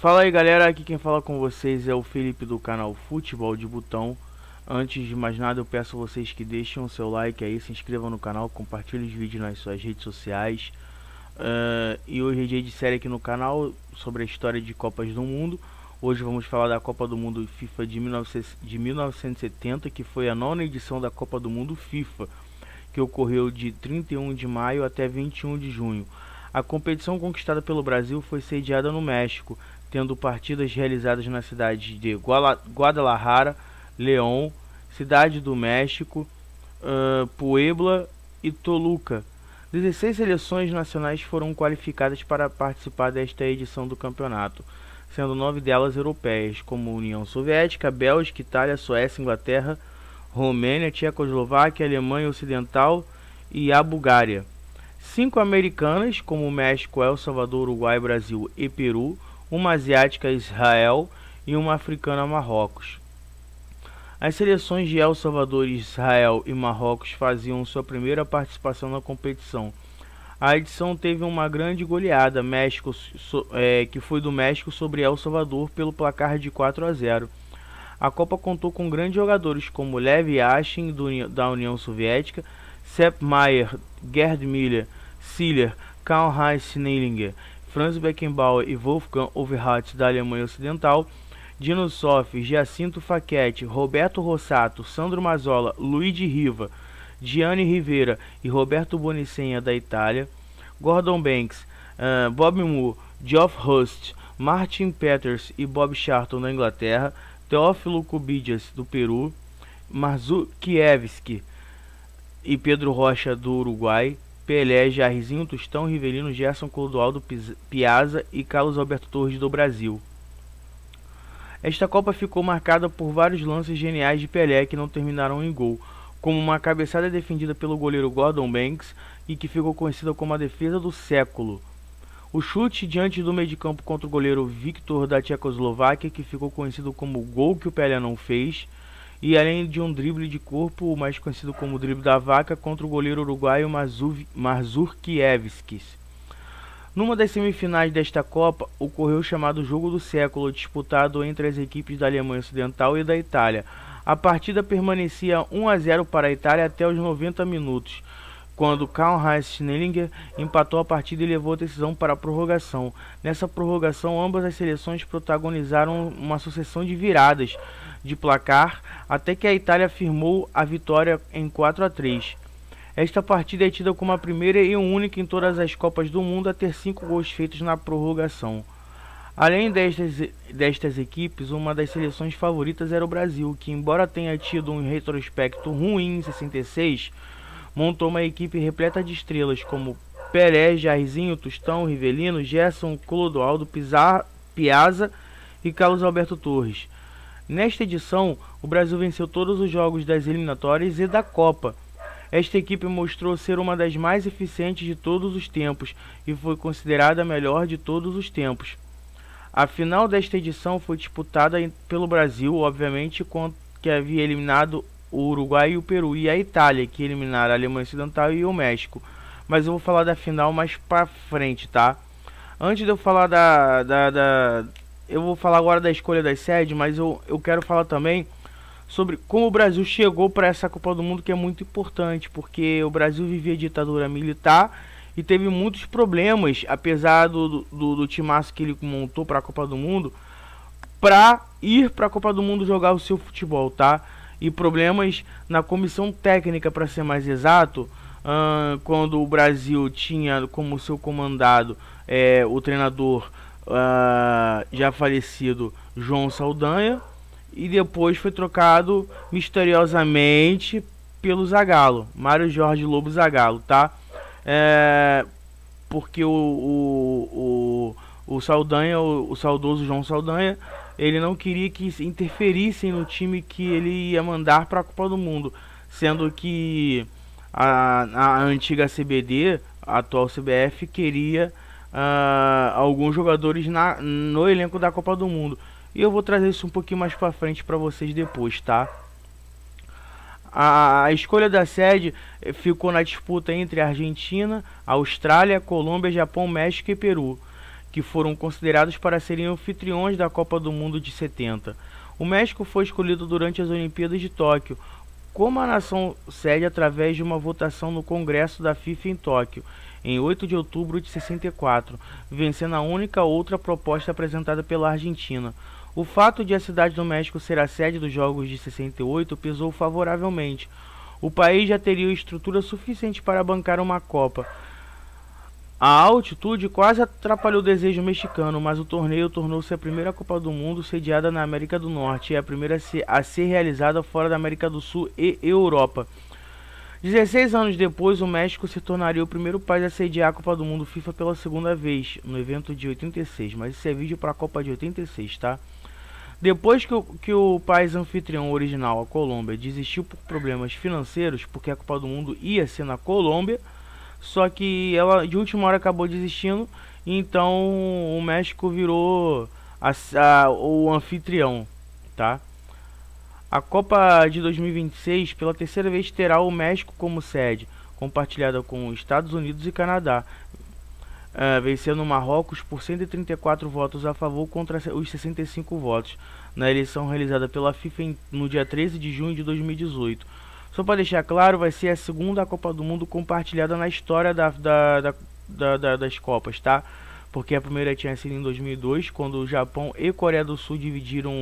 Fala aí galera, aqui quem fala com vocês é o Felipe do canal Futebol de Botão. Antes de mais nada eu peço a vocês que deixem o seu like aí, se inscrevam no canal, compartilhem os vídeos nas suas redes sociais. E hoje é dia de série aqui no canal sobre a história de Copas do Mundo. Hoje vamos falar da Copa do Mundo FIFA de 1970, que foi a nona edição da Copa do Mundo FIFA, que ocorreu de 31 de maio até 21 de junho. A competição conquistada pelo Brasil foi sediada no México, tendo partidas realizadas na cidade de Guadalajara, León, Cidade do México, Puebla e Toluca. 16 seleções nacionais foram qualificadas para participar desta edição do campeonato, sendo 9 delas europeias, como União Soviética, Bélgica, Itália, Suécia, Inglaterra, Romênia, Tchecoslováquia, Alemanha Ocidental e a Bulgária. 5 americanas, como México, El Salvador, Uruguai, Brasil e Peru, uma asiática, Israel, e uma africana, Marrocos. As seleções de El Salvador, Israel e Marrocos faziam sua primeira participação na competição. A edição teve uma grande goleada, que foi do México sobre El Salvador pelo placar de 4-0. A Copa contou com grandes jogadores como Lev Yashin, da União Soviética, Sepp Maier, Gerd Müller, Siller, Karl-Heinz Schnellinger, Franz Beckenbauer e Wolfgang Overhardt, da Alemanha Ocidental, Dino Soff, Giacinto Facchetti, Roberto Rossato, Sandro Mazzola, Luigi Riva, Gianni Rivera e Roberto Bonicenha, da Itália, Gordon Banks, Bob Moore, Geoff Hurst, Martin Peters e Bob Charlton, da Inglaterra, Teófilo Cubillas, do Peru, Marzukiewicz e Pedro Rocha, do Uruguai, Pelé, Jairzinho, Tostão, Rivelino, Gerson, Clodoaldo, Piazza e Carlos Alberto Torres, do Brasil. Esta Copa ficou marcada por vários lances geniais de Pelé que não terminaram em gol, como uma cabeçada defendida pelo goleiro Gordon Banks e que ficou conhecida como a defesa do século. O chute diante do meio de campo contra o goleiro Victor, da Tchecoslováquia, que ficou conhecido como o gol que o Pelé não fez, e além de um drible de corpo, o mais conhecido como o drible da vaca, contra o goleiro uruguaio Marzukiewicz. Numa das semifinais desta Copa, ocorreu o chamado Jogo do Século, disputado entre as equipes da Alemanha Ocidental e da Itália. A partida permanecia 1-0 para a Itália até os 90 minutos, quando Karl-Heinz Schnellinger empatou a partida e levou a decisão para a prorrogação. Nessa prorrogação, ambas as seleções protagonizaram uma sucessão de viradas de placar, até que a Itália firmou a vitória em 4-3. Esta partida é tida como a primeira e única em todas as Copas do Mundo a ter 5 gols feitos na prorrogação. Além destas equipes, uma das seleções favoritas era o Brasil, que, embora tenha tido um retrospecto ruim em 66, montou uma equipe repleta de estrelas como Pelé, Jairzinho, Tostão, Rivelino, Gerson, Clodoaldo, Piazza e Carlos Alberto Torres. Nesta edição, o Brasil venceu todos os jogos das eliminatórias e da Copa. Esta equipe mostrou ser uma das mais eficientes de todos os tempos e foi considerada a melhor de todos os tempos. A final desta edição foi disputada pelo Brasil, obviamente, que havia eliminado o Uruguai e o Peru, e a Itália, que eliminaram a Alemanha Ocidental e o México. Mas eu vou falar da final mais pra frente, tá? Antes de eu falar eu vou falar agora da escolha das sedes, mas eu quero falar também sobre como o Brasil chegou para essa Copa do Mundo, que é muito importante, porque o Brasil vivia ditadura militar e teve muitos problemas, apesar do timaço que ele montou para a Copa do Mundo, para ir para a Copa do Mundo jogar o seu futebol, tá? E problemas na comissão técnica, para ser mais exato, quando o Brasil tinha como seu comandado o treinador já falecido João Saldanha, e depois foi trocado misteriosamente pelo Zagallo, Mário Jorge Lobo Zagallo, tá? Porque o Saldanha, o saudoso João Saldanha, ele não queria que interferissem no time que ele ia mandar para a Copa do Mundo, sendo que a antiga CBD, a atual CBF, queria alguns jogadores no elenco da Copa do Mundo. E eu vou trazer isso um pouquinho mais para frente para vocês depois, tá? A escolha da sede ficou na disputa entre Argentina, Austrália, Colômbia, Japão, México e Peru. que foram considerados para serem anfitriões da Copa do Mundo de 70. O México foi escolhido durante as Olimpíadas de Tóquio como a nação sede através de uma votação no Congresso da FIFA em Tóquio, em 8 de outubro de 64, vencendo a única outra proposta apresentada pela Argentina. O fato de a cidade do México ser a sede dos Jogos de 68 pesou favoravelmente. O país já teria estrutura suficiente para bancar uma Copa. A altitude quase atrapalhou o desejo mexicano, mas o torneio tornou-se a primeira Copa do Mundo sediada na América do Norte e a primeira a ser realizada fora da América do Sul e Europa. 16 anos depois, o México se tornaria o primeiro país a sediar a Copa do Mundo FIFA pela segunda vez, no evento de 86, mas isso é vídeo para a Copa de 86, tá? Depois que o país anfitrião original, a Colômbia, desistiu por problemas financeiros, porque a Copa do Mundo ia ser na Colômbia, só que ela de última hora acabou desistindo, então o México virou o anfitrião, tá? A Copa de 2026 pela terceira vez terá o México como sede, compartilhada com os Estados Unidos e Canadá, vencendo Marrocos por 134 votos a favor contra os 65 votos, na eleição realizada pela FIFA no dia 13 de junho de 2018. Só para deixar claro, vai ser a segunda Copa do Mundo compartilhada na história das Copas, tá? Porque a primeira tinha sido em 2002, quando o Japão e Coreia do Sul dividiram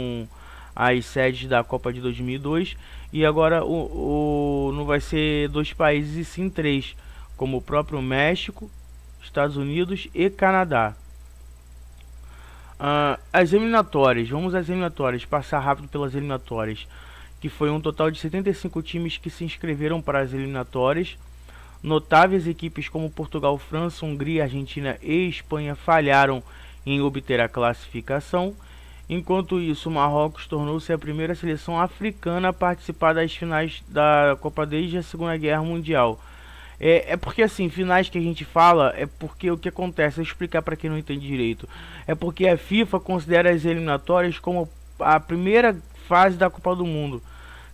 as sedes da Copa de 2002. E agora não vai ser 2 países e sim 3, como o próprio México, Estados Unidos e Canadá. As eliminatórias, vamos às eliminatórias, passar rápido pelas eliminatórias, que foi um total de 75 times que se inscreveram para as eliminatórias. Notáveis equipes como Portugal, França, Hungria, Argentina e Espanha falharam em obter a classificação. Enquanto isso, Marrocos tornou-se a primeira seleção africana a participar das finais da Copa desde a Segunda Guerra Mundial. É porque assim, finais que a gente fala, é porque o que acontece, vou explicar para quem não entende direito. É porque a FIFA considera as eliminatórias como a primeira fase da Copa do Mundo,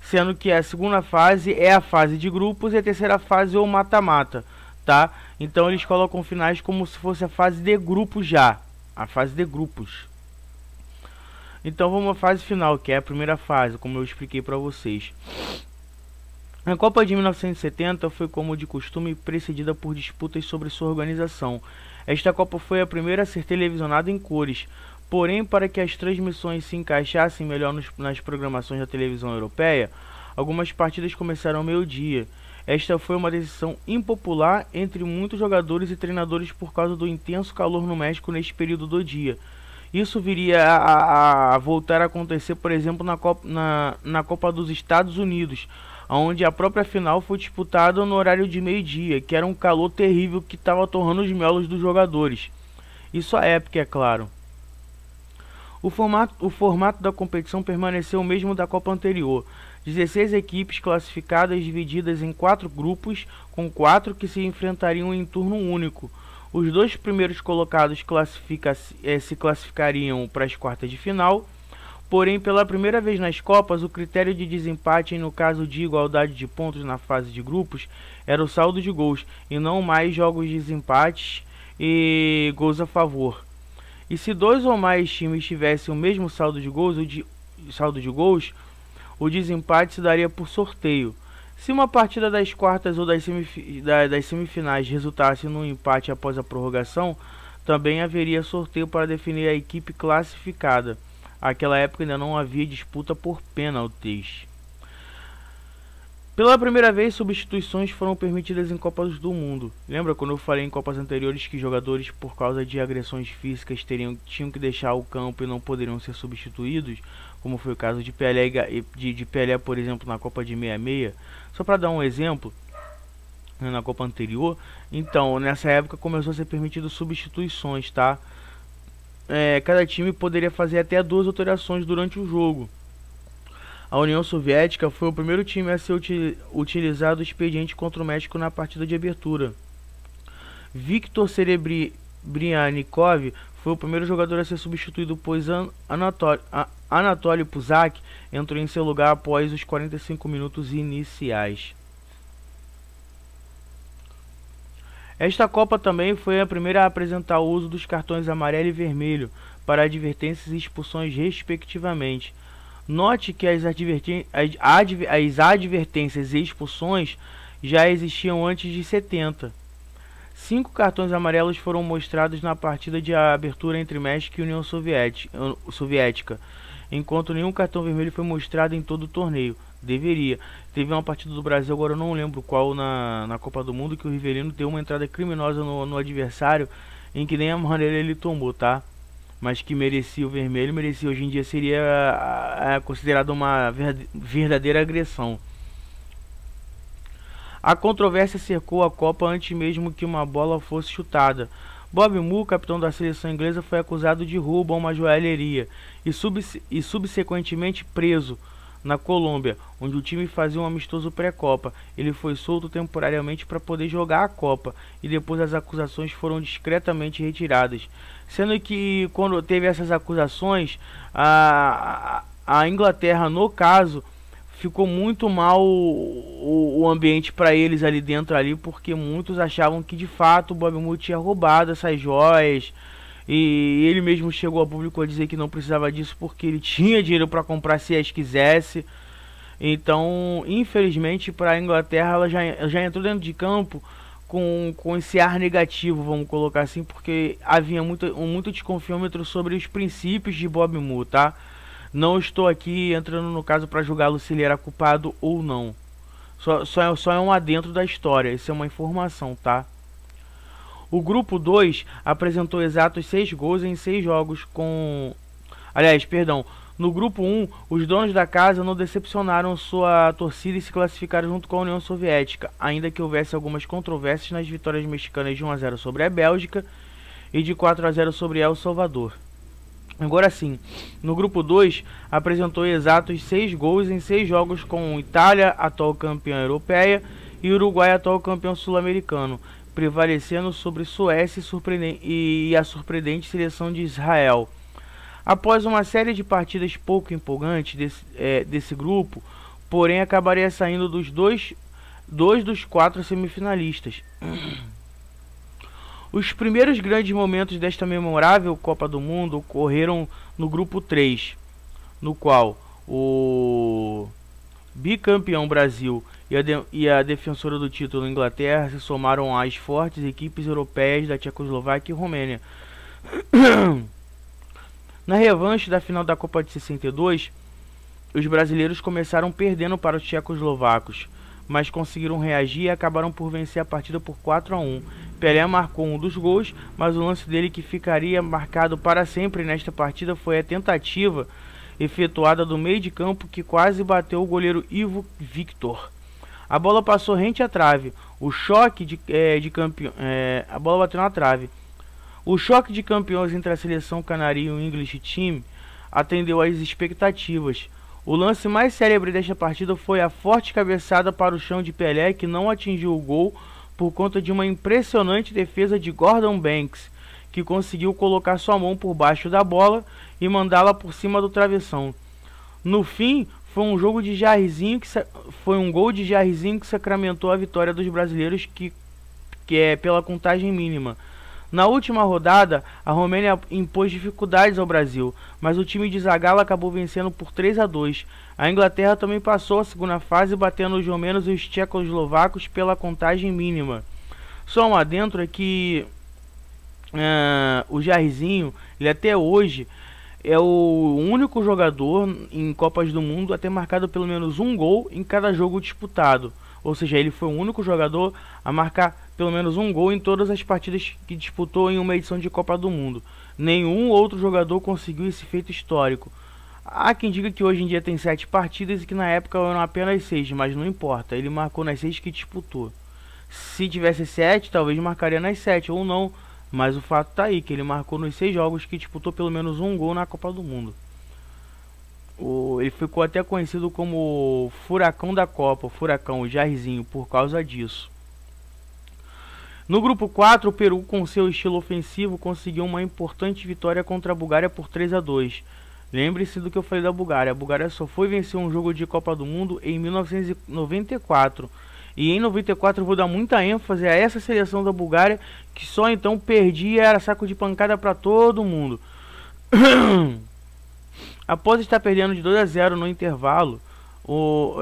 sendo que a segunda fase é a fase de grupos e a terceira fase é o mata-mata, tá? Então eles colocam finais como se fosse a fase de grupos já, a fase de grupos. Então vamos à fase final, que é a primeira fase, como eu expliquei para vocês. A Copa de 1970 foi, como de costume, precedida por disputas sobre sua organização. Esta Copa foi a primeira a ser televisionada em cores. Porém, para que as transmissões se encaixassem melhor nas programações da televisão europeia, algumas partidas começaram ao meio-dia. Esta foi uma decisão impopular entre muitos jogadores e treinadores por causa do intenso calor no México neste período do dia. Isso viria a voltar a acontecer, por exemplo, na Copa dos Estados Unidos, onde a própria final foi disputada no horário de meio-dia, que era um calor terrível que estava torrando os miolos dos jogadores. Isso à época, é claro. O formato da competição permaneceu o mesmo da Copa anterior. 16 equipes classificadas divididas em 4 grupos, com 4 que se enfrentariam em turno único. Os 2 primeiros colocados se classificariam para as quartas de final. Porém, pela primeira vez nas Copas, o critério de desempate no caso de igualdade de pontos na fase de grupos era o saldo de gols, e não mais jogos de desempates e gols a favor. E se 2 ou mais times tivessem o mesmo saldo de gols, o desempate se daria por sorteio. Se uma partida das quartas ou das semifinais resultasse num empate após a prorrogação, também haveria sorteio para definir a equipe classificada. Naquela época ainda não havia disputa por pênaltis. Pela primeira vez, substituições foram permitidas em Copas do Mundo. Lembra quando eu falei em Copas anteriores que jogadores, por causa de agressões físicas, tinham que deixar o campo e não poderiam ser substituídos? Como foi o caso de Pelé, por exemplo, na Copa de 66. Só para dar um exemplo, na Copa anterior, então, nessa época começou a ser permitido substituições, tá? Cada time poderia fazer até 2 alterações durante o jogo. A União Soviética foi o primeiro time a ser utilizado o expediente contra o México na partida de abertura. Viktor Serebryanikov foi o primeiro jogador a ser substituído, pois Anatoly Puzak entrou em seu lugar após os 45 minutos iniciais. Esta Copa também foi a primeira a apresentar o uso dos cartões amarelo e vermelho para advertências e expulsões respectivamente. Note que as advertências e expulsões já existiam antes de 70. 5 cartões amarelos foram mostrados na partida de abertura entre México e União Soviética, enquanto nenhum cartão vermelho foi mostrado em todo o torneio. Deveria. Teve uma partida do Brasil, agora eu não lembro qual, na Copa do Mundo, que o Rivelino deu uma entrada criminosa no adversário, em que nem a maneira ele tomou, tá? Mas que merecia o vermelho, merecia. Hoje em dia seria considerado uma verdadeira agressão. A controvérsia cercou a Copa antes mesmo que uma bola fosse chutada. Bob Moore, capitão da seleção inglesa, foi acusado de roubo a uma joalheria e subsequentemente preso na Colômbia, onde o time fazia um amistoso pré-Copa. Ele foi solto temporariamente para poder jogar a Copa e depois as acusações foram discretamente retiradas. Sendo que quando teve essas acusações, a Inglaterra, no caso, ficou muito mal o ambiente para eles ali dentro, porque muitos achavam que de fato o Bob Moore tinha roubado essas joias. E ele mesmo chegou ao público a dizer que não precisava disso porque ele tinha dinheiro para comprar se as quisesse. Então, infelizmente, para a Inglaterra, ela já entrou dentro de campo com esse ar negativo, vamos colocar assim, porque havia muito desconfiômetro sobre os princípios de Bob Moore, tá? Não estou aqui entrando no caso para julgá-lo se ele era culpado ou não. Só é um adentro da história, isso é uma informação, tá? O grupo 2 apresentou exatos 6 gols em 6 jogos com... Aliás, perdão, no grupo 1, os donos da casa não decepcionaram sua torcida e se classificaram junto com a União Soviética, ainda que houvesse algumas controvérsias nas vitórias mexicanas de 1 a 0 sobre a Bélgica e de 4 a 0 sobre El Salvador. Agora sim, no grupo 2, apresentou exatos 6 gols em 6 jogos com Itália, atual campeã europeia, e Uruguai, atual campeão sul-americano, prevalecendo sobre Suécia e a surpreendente seleção de Israel. Após uma série de partidas pouco empolgantes desse grupo, porém acabaria saindo dois dos 4 semifinalistas. Os primeiros grandes momentos desta memorável Copa do Mundo ocorreram no grupo 3, no qual o bicampeão Brasil e a defensora do título Inglaterra se somaram às fortes equipes europeias da Tchecoslováquia e Romênia. Na revanche da final da Copa de 62, os brasileiros começaram perdendo para os tchecoslovacos, mas conseguiram reagir e acabaram por vencer a partida por 4 a 1. Pelé marcou um dos gols, mas o lance dele que ficaria marcado para sempre nesta partida foi a tentativa efetuada do meio de campo que quase bateu o goleiro Ivo Victor. A bola passou rente à trave. A bola bateu na trave. O choque de campeões entre a seleção canarinha e o English Team atendeu às expectativas. O lance mais célebre desta partida foi a forte cabeçada para o chão de Pelé, que não atingiu o gol por conta de uma impressionante defesa de Gordon Banks, que conseguiu colocar sua mão por baixo da bola e mandá-la por cima do travessão. No fim, foi um gol de Jairzinho que sacramentou a vitória dos brasileiros, que é pela contagem mínima. Na última rodada, a Romênia impôs dificuldades ao Brasil, mas o time de Zagallo acabou vencendo por 3 a 2. A Inglaterra também passou a segunda fase, batendo os romenos e os tchecoslovacos pela contagem mínima. Só um adentro é que o Jairzinho, ele até hoje é o único jogador em Copas do Mundo a ter marcado pelo menos um gol em cada jogo disputado. Ou seja, ele foi o único jogador a marcar pelo menos um gol em todas as partidas que disputou em uma edição de Copa do Mundo. Nenhum outro jogador conseguiu esse feito histórico. Há quem diga que hoje em dia tem 7 partidas e que na época eram apenas 6, mas não importa, ele marcou nas 6 que disputou. Se tivesse 7, talvez marcaria nas 7 ou não, mas o fato está aí, que ele marcou nos 6 jogos que disputou pelo menos um gol na Copa do Mundo. Ele ficou até conhecido como Furacão da Copa, o Jairzinho, por causa disso. No grupo 4, o Peru, com seu estilo ofensivo, conseguiu uma importante vitória contra a Bulgária por 3 a 2. Lembre-se do que eu falei da Bulgária. A Bulgária só foi vencer um jogo de Copa do Mundo em 1994. E em 94 eu vou dar muita ênfase a essa seleção da Bulgária, que só então perdia, era saco de pancada para todo mundo. Após estar perdendo de 2-0 no intervalo, o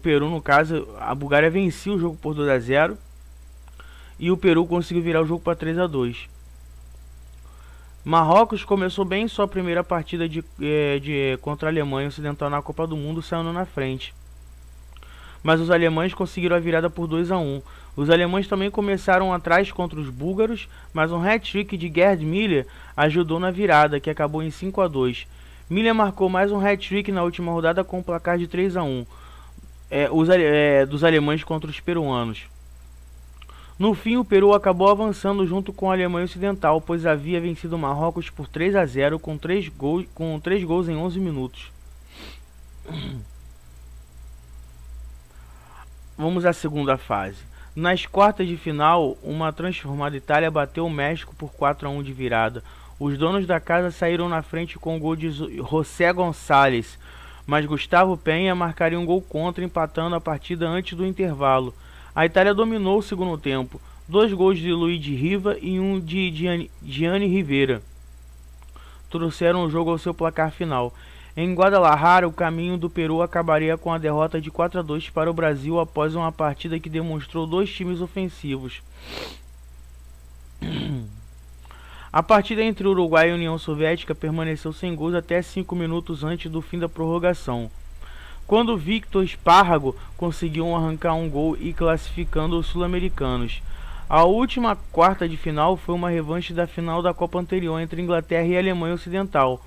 Peru, no caso, a Bulgária venceu o jogo por 2-0 e o Peru conseguiu virar o jogo para 3-2. Marrocos começou bem sua primeira partida contra a Alemanha Ocidental na Copa do Mundo, saindo na frente. Mas os alemães conseguiram a virada por 2-1. Os alemães também começaram atrás contra os búlgaros, mas um hat-trick de Gerd Müller ajudou na virada, que acabou em 5-2. Müller marcou mais um hat-trick na última rodada com o placar de 3-1 dos alemães contra os peruanos. No fim, o Peru acabou avançando junto com a Alemanha Ocidental, pois havia vencido o Marrocos por 3-0 com 3 gols em 11 minutos. Vamos à segunda fase. Nas quartas de final, uma transformada Itália bateu o México por 4-1 de virada. Os donos da casa saíram na frente com o gol de José Gonçalves, mas Gustavo Penha marcaria um gol contra, empatando a partida antes do intervalo. A Itália dominou o segundo tempo. 2 gols de Luigi Riva e um de Gianni Rivera trouxeram o jogo ao seu placar final. Em Guadalajara, o caminho do Peru acabaria com a derrota de 4-2 para o Brasil após uma partida que demonstrou 2 times ofensivos. A partida entre Uruguai e União Soviética permaneceu sem gols até 5 minutos antes do fim da prorrogação, quando Victor Espárrago conseguiu arrancar um gol e classificando os sul-americanos. A última quarta de final foi uma revanche da final da Copa anterior entre Inglaterra e Alemanha Ocidental.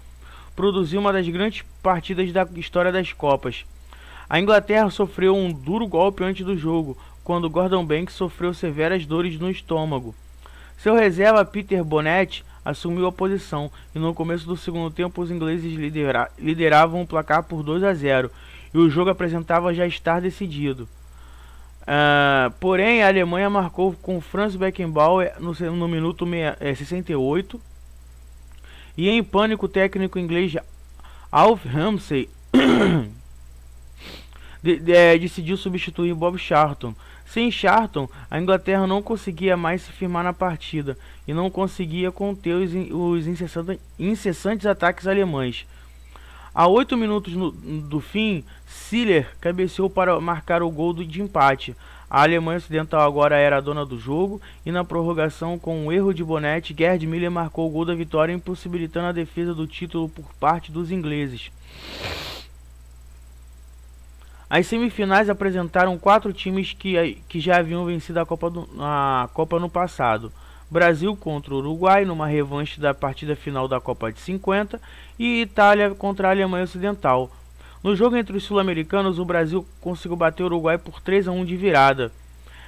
Produziu uma das grandes partidas da história das Copas. A Inglaterra sofreu um duro golpe antes do jogo, quando Gordon Banks sofreu severas dores no estômago. Seu reserva Peter Bonnet assumiu a posição, e no começo do segundo tempo os ingleses lideravam o placar por 2-0, e o jogo apresentava já estar decidido. Porém, a Alemanha marcou com Franz Beckenbauer no minuto 68, e em pânico o técnico inglês Alf Ramsey decidiu substituir Bob Charlton. Sem Charlton, a Inglaterra não conseguia mais se firmar na partida e não conseguia conter os incessantes ataques alemães. A 8 minutos do fim, Siller cabeceou para marcar o gol de empate. A Alemanha Ocidental agora era a dona do jogo e na prorrogação, com um erro de Bonnet, Gerd Müller marcou o gol da vitória, impossibilitando a defesa do título por parte dos ingleses. As semifinais apresentaram 4 times que já haviam vencido a Copa no passado. Brasil contra o Uruguai, numa revanche da partida final da Copa de 50, e Itália contra a Alemanha Ocidental. No jogo entre os sul-americanos, o Brasil conseguiu bater o Uruguai por 3-1 de virada.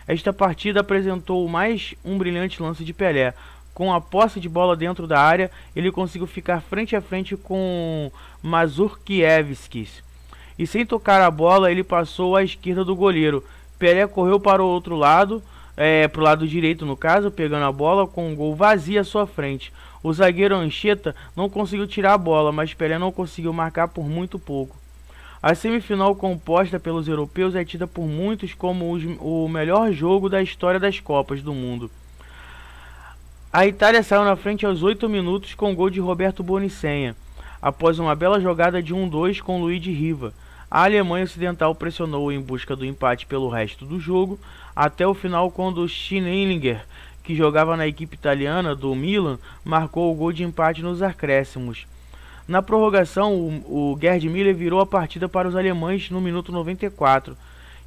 Esta partida apresentou mais um brilhante lance de Pelé. Com a posse de bola dentro da área, ele conseguiu ficar frente a frente com Mazurkiewicz. E sem tocar a bola, ele passou à esquerda do goleiro. Pelé correu para o outro lado, para o lado direito no caso, pegando a bola com um gol vazio à sua frente. O zagueiro Anchieta não conseguiu tirar a bola, mas Pelé não conseguiu marcar por muito pouco. A semifinal, composta pelos europeus, é tida por muitos como o melhor jogo da história das Copas do Mundo. A Itália saiu na frente aos 8 minutos com o gol de Roberto Bonicenha, após uma bela jogada de 1-2 com Luigi Riva. A Alemanha Ocidental pressionou em busca do empate pelo resto do jogo, até o final, quando Schneidlinger, que jogava na equipe italiana do Milan, marcou o gol de empate nos acréscimos. Na prorrogação, o Gerd Müller virou a partida para os alemães no minuto 94,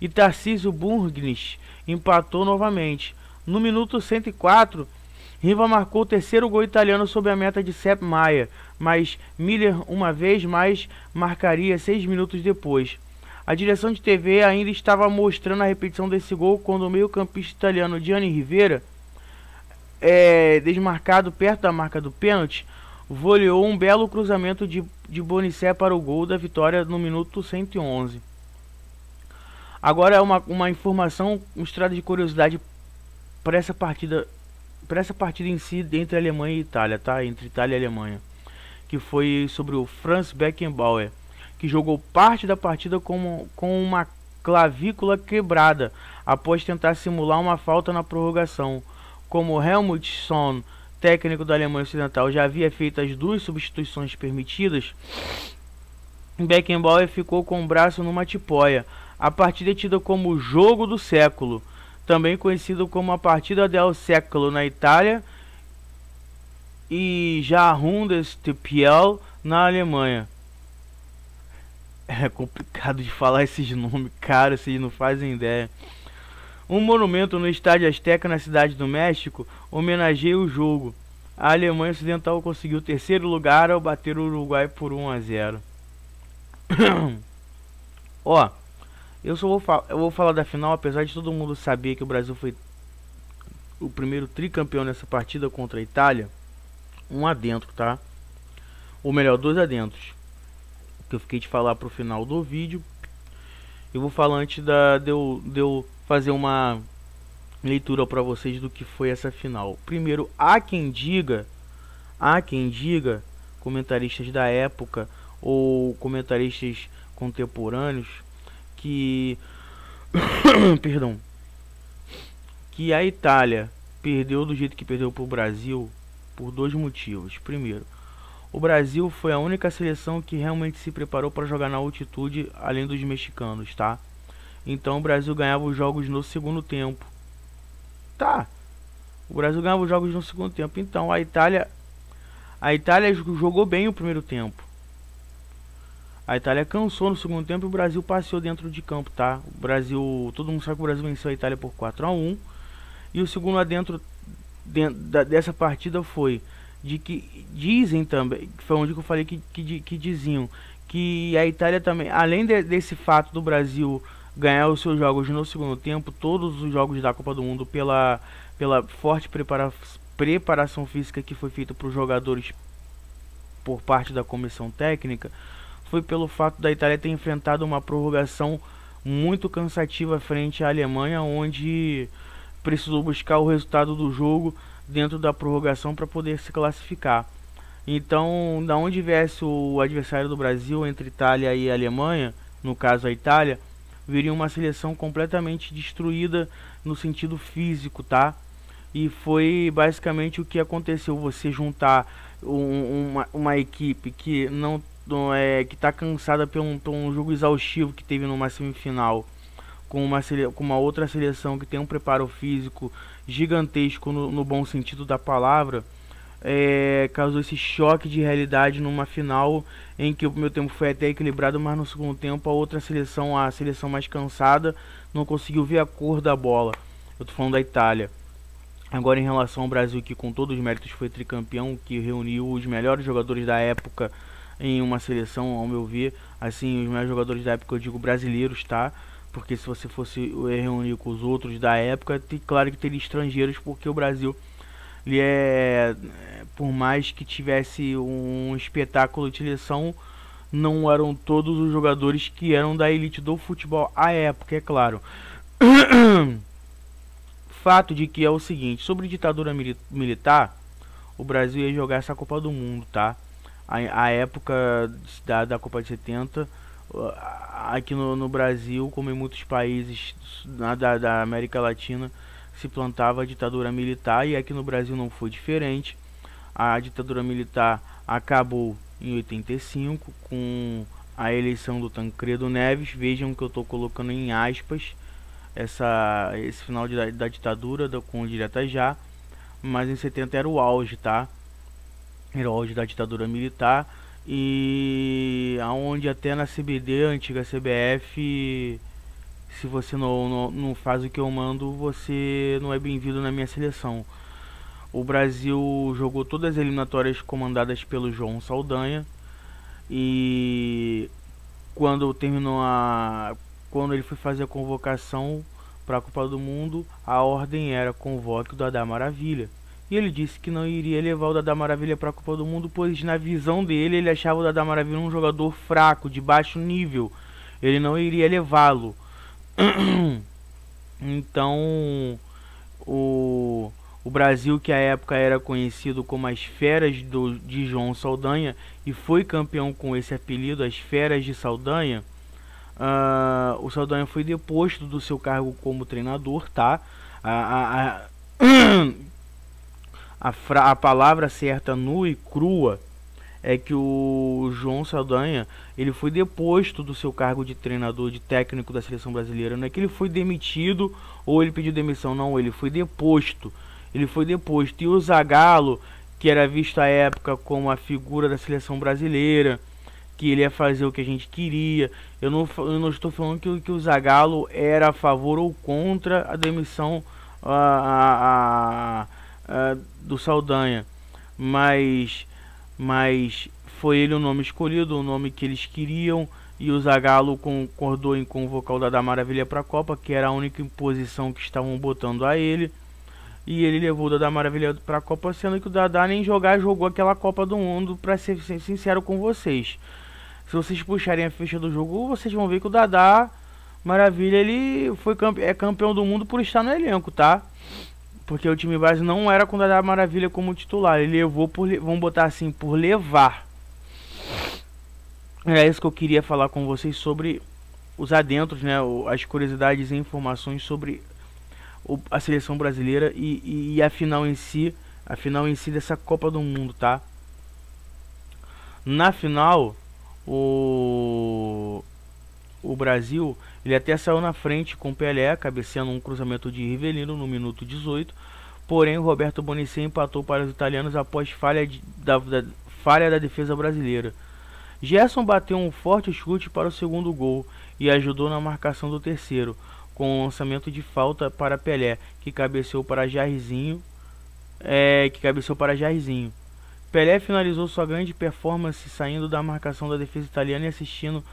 e Tarcísio Burgnis empatou novamente. No minuto 104, Riva marcou o terceiro gol italiano sob a meta de Sepp Maier, mas Müller, uma vez mais, marcaria 6 minutos depois. A direção de TV ainda estava mostrando a repetição desse gol quando o meio-campista italiano Gianni Rivera, desmarcado perto da marca do pênalti, voleou um belo cruzamento de Bonicé para o gol da vitória no minuto 111. Agora é uma informação mostrada de curiosidade para essa partida em si, entre Alemanha e Itália, tá? Entre Itália e Alemanha, que foi sobre o Franz Beckenbauer, que jogou parte da partida com uma clavícula quebrada após tentar simular uma falta na prorrogação. Como Helmut Sohn, técnico da Alemanha Ocidental, já havia feito as 2 substituições permitidas, Beckenbauer ficou com o braço numa tipóia. A partida é tida como o jogo do século, também conhecido como a partida del século na Itália e Jahrhundertspiel na Alemanha. É complicado de falar esses nomes, cara, vocês não fazem ideia. Um monumento no Estádio Azteca, na cidade do México, homenageia o jogo. A Alemanha Ocidental conseguiu o 3º lugar ao bater o Uruguai por 1-0. Ó, eu vou falar da final, apesar de todo mundo saber que o Brasil foi o primeiro tricampeão nessa partida contra a Itália. Um adentro, tá? Ou melhor, 2 adentros que eu fiquei de falar pro final do vídeo. Eu vou falar antes de eu fazer uma leitura para vocês do que foi essa final. Primeiro, há quem diga, comentaristas da época ou comentaristas contemporâneos, que perdão, que a Itália perdeu do jeito que perdeu para o Brasil por 2 motivos. Primeiro, o Brasil foi a única seleção que realmente se preparou para jogar na altitude, além dos mexicanos, tá? Então o Brasil ganhava os jogos no segundo tempo. Tá. O Brasil ganhava os jogos no segundo tempo. Então a Itália jogou bem o primeiro tempo. A Itália cansou no segundo tempo e o Brasil passeou dentro de campo, tá? O Brasil, todo mundo sabe que o Brasil venceu a Itália por 4-1. E o segundo adentro dessa partida foi de que dizem também, foi onde eu falei que diziam que a Itália também, além desse fato do Brasil ganhar os seus jogos no segundo tempo, todos os jogos da Copa do Mundo pela forte preparação física que foi feita para os jogadores por parte da comissão técnica, foi pelo fato da Itália ter enfrentado uma prorrogação muito cansativa frente à Alemanha, onde precisou buscar o resultado do jogo dentro da prorrogação para poder se classificar. Então, da onde viesse o adversário do Brasil entre Itália e Alemanha, no caso a Itália, viria uma seleção completamente destruída no sentido físico, tá? E foi basicamente o que aconteceu. Você juntar uma equipe que não que está cansada por um jogo exaustivo que teve numa semifinal, com uma outra seleção que tem um preparo físico gigantesco no bom sentido da palavra, causou esse choque de realidade numa final em que o primeiro tempo foi até equilibrado, mas no segundo tempo a seleção mais cansada, não conseguiu ver a cor da bola. Eu tô falando da Itália. Agora, em relação ao Brasil, que com todos os méritos foi tricampeão, que reuniu os melhores jogadores da época em uma seleção, ao meu ver, assim, os melhores jogadores da época, eu digo brasileiros, tá? Porque se você fosse reunir com os outros da época, claro que teria estrangeiros, porque o Brasil, ele por mais que tivesse um espetáculo de seleção, não eram todos os jogadores que eram da elite do futebol à época, é claro. Fato de que é o seguinte, sobre ditadura militar, o Brasil ia jogar essa Copa do Mundo, tá? A época da Copa de 70, aqui no Brasil, como em muitos países da América Latina, se plantava a ditadura militar, e aqui no Brasil não foi diferente. A ditadura militar acabou em 85 com a eleição do Tancredo Neves. Vejam que eu estou colocando em aspas esse final da ditadura com direta já, mas em 70 era o auge, tá? Era o auge da ditadura militar, e aonde até na CBD, antiga CBF, se você não faz o que eu mando, você não é bem-vindo na minha seleção. O Brasil jogou todas as eliminatórias comandadas pelo João Saldanha, e quando ele foi fazer a convocação para a Copa do Mundo, a ordem era convoque o Dadá Maravilha. E ele disse que não iria levar o Dadá Maravilha para a Copa do Mundo, pois na visão dele, ele achava o Dadá Maravilha um jogador fraco, de baixo nível. Ele não iria levá-lo. Então, o Brasil, que à época era conhecido como as Feras de João Saldanha, e foi campeão com esse apelido, as Feras de Saldanha, O Saldanha foi deposto do seu cargo como treinador, tá? A, a palavra certa, nua e crua, é que o João Saldanha, ele foi deposto do seu cargo de treinador, de técnico da seleção brasileira. Não é que ele foi demitido ou ele pediu demissão, não, ele foi deposto. Ele foi deposto. E o Zagallo, que era visto à época como a figura da seleção brasileira, que ele ia fazer o que a gente queria. Eu não estou falando que o Zagallo era a favor ou contra a demissão do Saldanha, mas foi ele o nome escolhido, o nome que eles queriam, e o Zagallo concordou em convocar o Dadá Maravilha para a Copa, que era a única imposição que estavam botando a ele, e ele levou o Dadá Maravilha para a Copa, sendo que o Dadá nem jogou aquela Copa do Mundo, para ser sincero com vocês. Se vocês puxarem a ficha do jogo, vocês vão ver que o Dadá Maravilha, ele foi campeão do mundo por estar no elenco, tá? Porque o time base não era com o Dadá Maravilha como titular. Ele levou vamos botar assim, por levar. É isso que eu queria falar com vocês sobre os adentros, né? As curiosidades e informações sobre a seleção brasileira e a final em si. A final em si dessa Copa do Mundo, tá? Na final, o Brasil, ele até saiu na frente com o Pelé, cabeceando um cruzamento de Rivelino no minuto 18. Porém, o Roberto Bonicet empatou para os italianos após falha da defesa brasileira. Gerson bateu um forte chute para o segundo gol e ajudou na marcação do terceiro, com um lançamento de falta para Pelé, que cabeceou para Jairzinho. Pelé finalizou sua grande performance saindo da marcação da defesa italiana e assistindo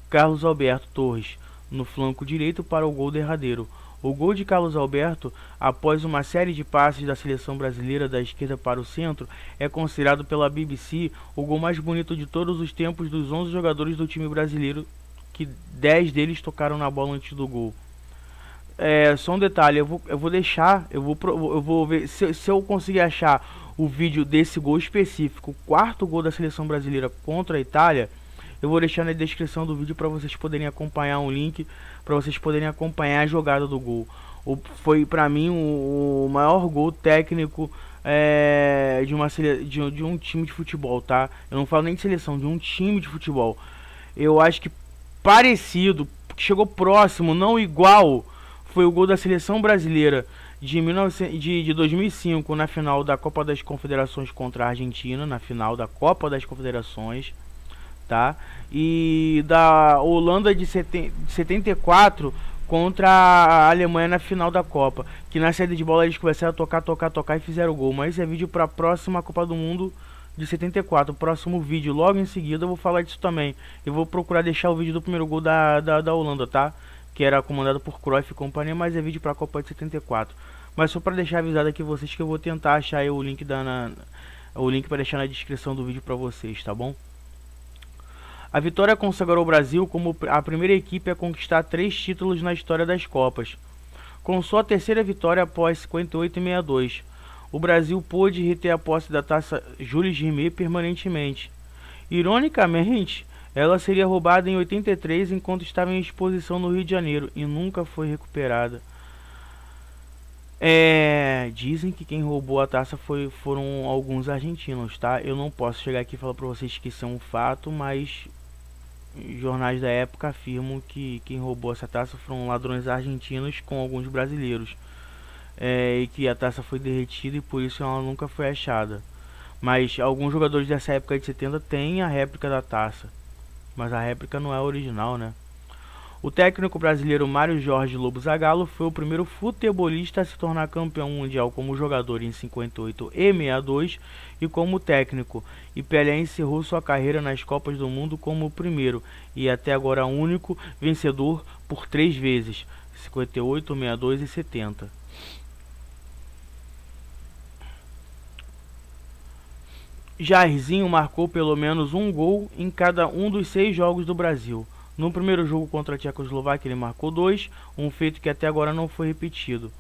Carlos Alberto Torres no flanco direito para o gol derradeiro. O gol de Carlos Alberto, após uma série de passes da seleção brasileira da esquerda para o centro, é considerado pela BBC o gol mais bonito de todos os tempos dos 11 jogadores do time brasileiro, que 10 deles tocaram na bola antes do gol. Só um detalhe, eu vou ver se eu conseguir achar o vídeo desse gol específico, o quarto gol da seleção brasileira contra a Itália. Eu vou deixar na descrição do vídeo para vocês poderem acompanhar um link, para vocês poderem acompanhar a jogada do gol. Foi para mim o maior gol técnico de um time de futebol, tá? Eu não falo nem de seleção, de um time de futebol. Eu acho que parecido, chegou próximo, não igual, foi o gol da seleção brasileira de 2005 na final da Copa das Confederações contra a Argentina, na final da Copa das Confederações. Tá? E da Holanda de 74 contra a Alemanha na final da Copa, que na saída de bola eles começaram a tocar e fizeram o gol. Mas isso é vídeo para a próxima Copa do Mundo de 74, o próximo vídeo, logo em seguida eu vou falar disso também. Eu vou procurar deixar o vídeo do primeiro gol da Holanda, tá? Que era comandado por Cruyff e companhia, mas é vídeo para a Copa de 74. Mas só para deixar avisado aqui vocês que eu vou tentar achar aí o link para deixar na descrição do vídeo para vocês, tá bom? A vitória consagrou o Brasil como a primeira equipe a conquistar 3 títulos na história das Copas. Com sua terceira vitória após 58 e 62, o Brasil pôde reter a posse da taça Jules Rimet permanentemente. Ironicamente, ela seria roubada em 83 enquanto estava em exposição no Rio de Janeiro e nunca foi recuperada. Dizem que quem roubou a taça foram alguns argentinos, tá? Eu não posso chegar aqui e falar pra vocês que isso é um fato, mas jornais da época afirmam que quem roubou essa taça foram ladrões argentinos com alguns brasileiros, e que a taça foi derretida e por isso ela nunca foi achada. Mas alguns jogadores dessa época de 70 têm a réplica da taça, mas a réplica não é a original, né? O técnico brasileiro Mário Jorge Lobo Zagallo foi o primeiro futebolista a se tornar campeão mundial como jogador em 58 e 62 e como técnico, e Pelé encerrou sua carreira nas Copas do Mundo como o primeiro e até agora único vencedor por 3 vezes, 58, 62 e 70. Jairzinho marcou pelo menos um gol em cada um dos 6 jogos do Brasil. No primeiro jogo contra a Tchecoslováquia ele marcou 2, um feito que até agora não foi repetido.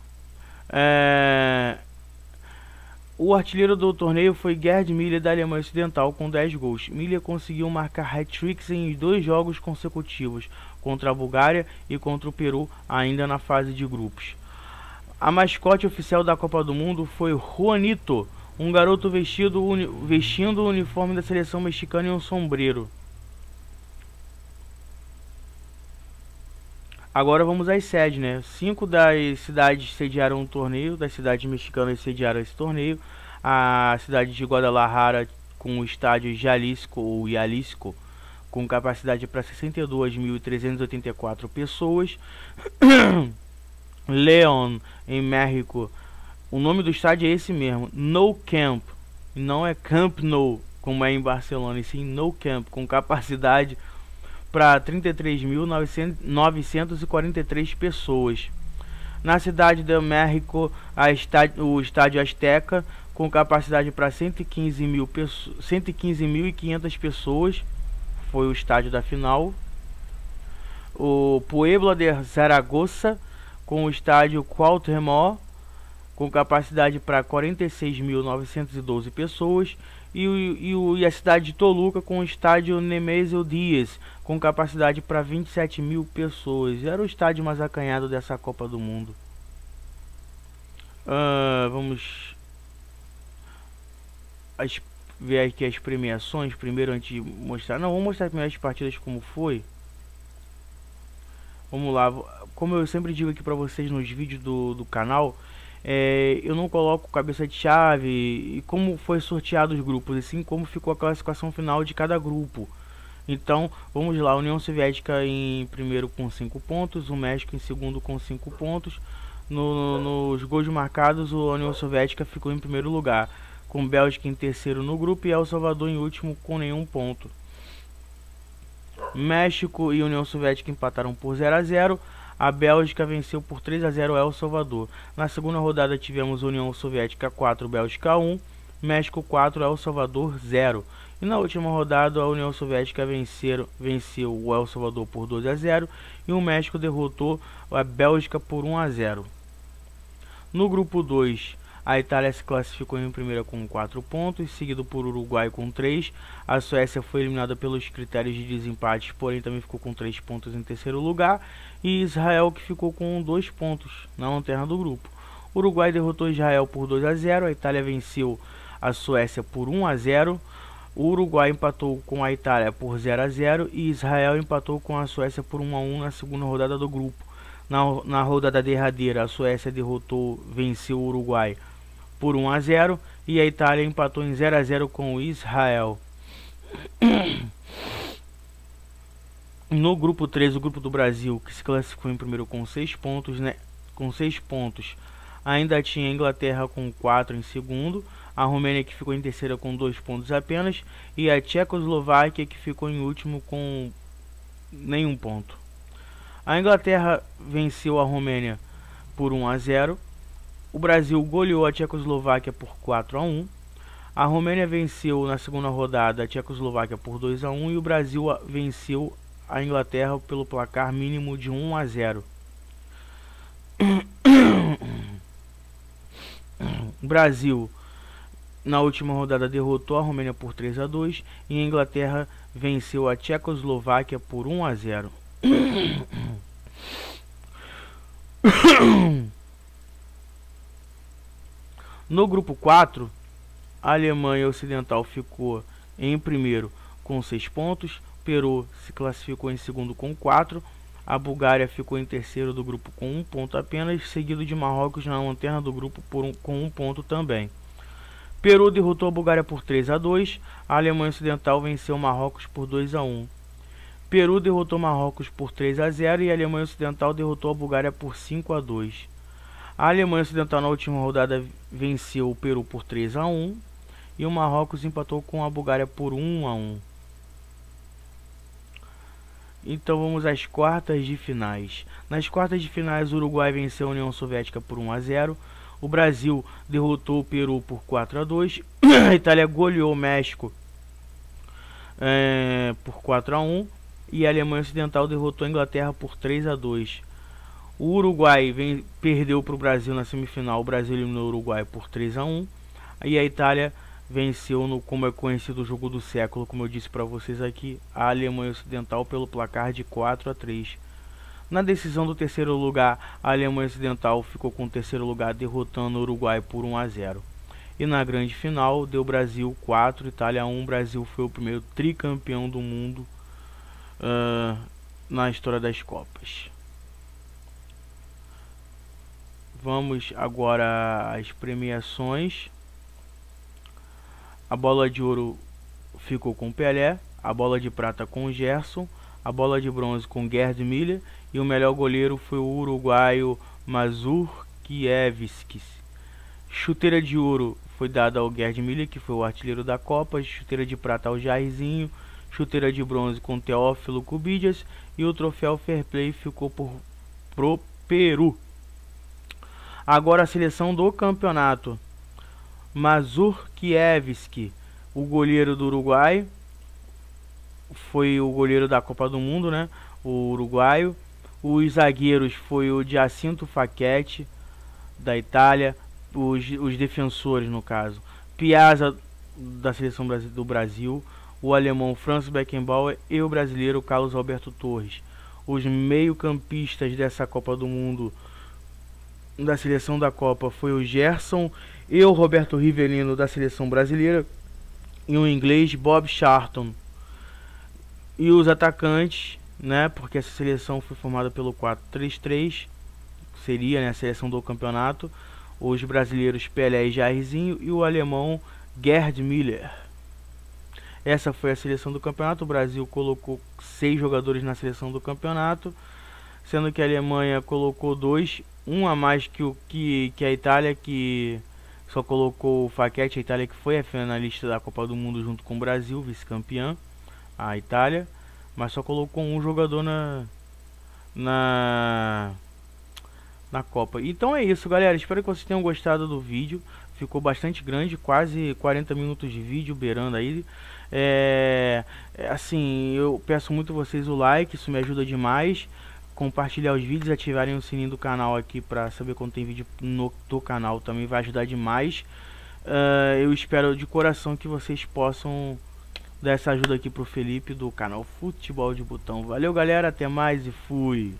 O artilheiro do torneio foi Gerd Müller, da Alemanha Ocidental, com 10 gols. Müller conseguiu marcar hat-tricks em 2 jogos consecutivos, contra a Bulgária e contra o Peru, ainda na fase de grupos. A mascote oficial da Copa do Mundo foi Juanito, um garoto vestindo o uniforme da seleção mexicana e um sombreiro. Agora vamos às sedes, né? 5 das cidades sediaram o torneio, das cidades mexicanas sediaram esse torneio. A cidade de Guadalajara, com o estádio Jalisco, com capacidade para 62.384 pessoas. León, em México, o nome do estádio é esse mesmo, Nou Camp, não é Camp Nou, como é em Barcelona, e sim Nou Camp, com capacidade para 33.943 pessoas. Na cidade de México, o estádio Azteca, com capacidade para 115.500 pessoas, foi o estádio da final. O Puebla de Zaragoza, com o estádio Cuauhtémoc, com capacidade para 46.912 pessoas, e a cidade de Toluca, com o estádio Nemesio Diaz, com capacidade para 27.000 pessoas. Era o estádio mais acanhado dessa Copa do Mundo. Vamos ver aqui as premiações primeiro, antes de mostrar. Não, vamos mostrar primeiro as partidas como foi. Vamos lá. Como eu sempre digo aqui para vocês nos vídeos do canal, eu não coloco cabeça de chave e como foi sorteado os grupos, assim como ficou a classificação final de cada grupo. Então vamos lá: União Soviética em primeiro com 5 pontos, o México em segundo com 5 pontos. Nos gols marcados, a União Soviética ficou em primeiro lugar, com Bélgica em terceiro no grupo e El Salvador em último com nenhum ponto. México e União Soviética empataram por 0 a 0. A Bélgica venceu por 3 a 0 El Salvador. Na segunda rodada tivemos União Soviética 4, Bélgica 1, México 4, El Salvador 0. E na última rodada a União Soviética venceu o El Salvador por 2 a 0 e o México derrotou a Bélgica por 1 a 0. No grupo 2, a Itália se classificou em primeira com 4 pontos, seguido por Uruguai com 3. A Suécia foi eliminada pelos critérios de desempate, porém também ficou com 3 pontos em terceiro lugar. E Israel, que ficou com 2 pontos na lanterna do grupo. O Uruguai derrotou Israel por 2 a 0. A Itália venceu a Suécia por 1 a 0. O Uruguai empatou com a Itália por 0 a 0 e Israel empatou com a Suécia por 1 a 1 na segunda rodada do grupo. Na rodada derradeira, a Suécia venceu o Uruguai por 1 a 0 e a Itália empatou em 0 a 0 com o Israel. No grupo 3, o grupo do Brasil, que se classificou em primeiro com 6 pontos, né? Com 6 pontos, ainda tinha a Inglaterra com 4 em segundo, a Romênia, que ficou em terceira com 2 pontos apenas, e a Tchecoslováquia, que ficou em último com nenhum ponto. A Inglaterra venceu a Romênia por 1 a 0. O Brasil goleou a Tchecoslováquia por 4 a 1. A Romênia venceu na segunda rodada a Tchecoslováquia por 2 a 1 e o Brasil venceu a Inglaterra pelo placar mínimo de 1 a 0. O Brasil, na última rodada, derrotou a Romênia por 3 a 2 e a Inglaterra venceu a Tchecoslováquia por 1 a 0. No grupo 4, a Alemanha Ocidental ficou em primeiro com 6 pontos, Peru se classificou em segundo com 4, a Bulgária ficou em terceiro do grupo com 1 ponto apenas, seguido de Marrocos na lanterna do grupo com 1 ponto também. Peru derrotou a Bulgária por 3 a 2, a Alemanha Ocidental venceu Marrocos por 2 a 1. Peru derrotou Marrocos por 3 a 0 e a Alemanha Ocidental derrotou a Bulgária por 5 a 2. A Alemanha Ocidental na última rodada venceu o Peru por 3 a 1 e o Marrocos empatou com a Bulgária por 1 a 1. Então vamos às quartas de finais. Nas quartas de finais, o Uruguai venceu a União Soviética por 1 a 0. O Brasil derrotou o Peru por 4 a 2. A Itália goleou o México por 4 a 1. E a Alemanha Ocidental derrotou a Inglaterra por 3 a 2. O Uruguai perdeu para o Brasil na semifinal. O Brasil eliminou o Uruguai por 3 a 1. E a Itália venceu no, como é conhecido, o jogo do século, como eu disse para vocês aqui, a Alemanha Ocidental pelo placar de 4-3. Na decisão do terceiro lugar, a Alemanha Ocidental ficou com o terceiro lugar, derrotando o Uruguai por 1-0. E na grande final, deu Brasil 4, Itália 1. Brasil foi o primeiro tricampeão do mundo na história das Copas. Vamos agora às premiações. A bola de ouro ficou com Pelé, a bola de prata com Gerson, a bola de bronze com Gerd Müller e o melhor goleiro foi o uruguaio Mazurkiewicz. Chuteira de ouro foi dada ao Gerd Müller, que foi o artilheiro da Copa, chuteira de prata ao Jairzinho, chuteira de bronze com Teófilo Cubidias e o troféu Fair Play ficou pro Peru. Agora a seleção do campeonato. Mazurkiewicz, o goleiro do Uruguai, foi o goleiro da Copa do Mundo, né? O uruguaio. Os zagueiros foi o Giacinto Facchetti, da Itália. Os defensores, no caso, Piazza, da seleção do Brasil. O alemão Franz Beckenbauer e o brasileiro Carlos Alberto Torres. Os meio-campistas dessa Copa do Mundo, da seleção da Copa, foi o Gerson e o Roberto Rivelino, da seleção brasileira, e o inglês Bob Charlton. E os atacantes, né, porque essa seleção foi formada pelo 4-3-3, seria, né, a seleção do campeonato, os brasileiros Pelé e Jairzinho e o alemão Gerd Müller. Essa foi a seleção do campeonato. O Brasil colocou 6 jogadores na seleção do campeonato, sendo que a Alemanha colocou 2, um a mais que a Itália, que só colocou o Facchetti, a Itália que foi a finalista da Copa do Mundo junto com o Brasil, vice-campeã, a Itália, mas só colocou um jogador na Copa. Então é isso, galera, espero que vocês tenham gostado do vídeo. Ficou bastante grande, quase 40 minutos de vídeo, beirando aí. Assim, eu peço muito vocês o like, isso me ajuda demais. Compartilhar os vídeos, ativarem o sininho do canal aqui para saber quando tem vídeo do canal, também vai ajudar demais. Eu espero de coração que vocês possam dar essa ajuda aqui pro Felipe do canal Futebol de Botão. Valeu, galera, até mais e fui!